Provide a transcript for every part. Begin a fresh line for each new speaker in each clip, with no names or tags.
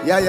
Yeah.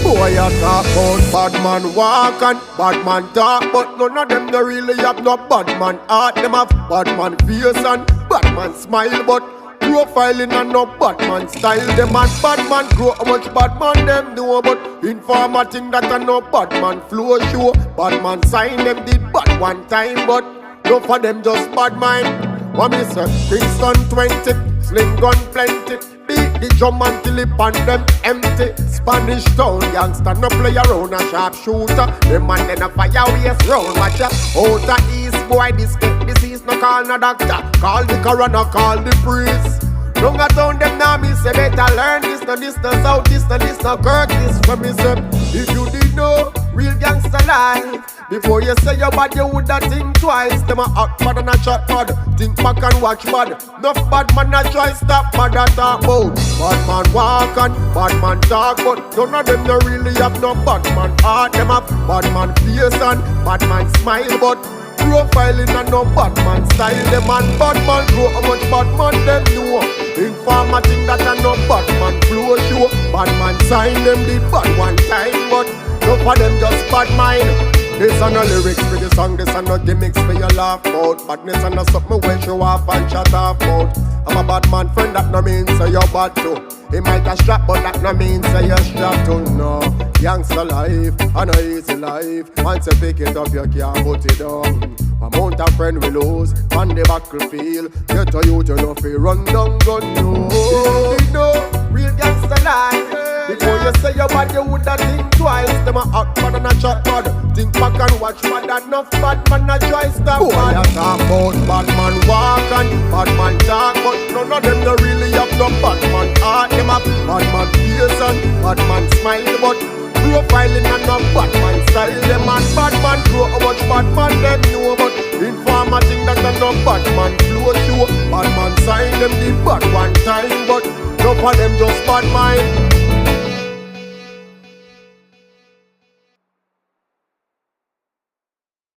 Boy, I talk about Badman walk and Badman talk, but none of them they really have no Badman heart. Them have Badman face and Badman smile, but profiling and no Badman style. Them and Badman grow how much Badman them do, but informer thing that a no Badman flow show. Badman sign them did bad one time, but no for them just bad mind. What me say? Kingston 20, sling gun plenty. Beat the drum until it pan them empty. Spanish town gangster no play around a sharp shooter. Them man then a fire waste round. Watch ya. Outer east boy this disease no call no doctor. Call the caronoc, call the priest. Long a town them now me say better learn this no south, this no curtest. When me say if you did know real gangster life, before you say your bad, you woulda think twice. Them a hot bad and a chat bad. Think back and watch bad. Nuff bad man a try stop bad a talk about. Bad man walk and bad man talk, but none of them no really have no bad man heart. Them have bad man face and bad man smile, but profiling and no bad man style. Them and bad man grow how much bad man them know. Informer think that a no bad man flow show. Bad man sign them the bad one time, but no for them just bad mind. This are no lyrics for the song, this are no gimmicks for your laugh out. Badness are no something when show off and chat off out. I'm a bad man friend, that no means say you're bad too. He might a strap, but that no means say you're strapped too. No, gangster life, and a easy life. Once you pick it up, you can't put it down. Amount of friend we lose on the battlefield. Get to you to know if you run down gun. No, real gangster life. Before you say your bad, you woulda think twice. Them a hot bad and a chat bad. Think back and watch bad. Enough bad man a try stop bad. Boy, I talk about bad man walk and bad man talk, but none of them no really have no bad man heart. Them have bad man face and bad man smile, but profiling and no bad man style. Them and bad man grow how much bad man them know, but informer think that a no bad man flow show. Bad man sign them the bad one time, but no for them just bad mind.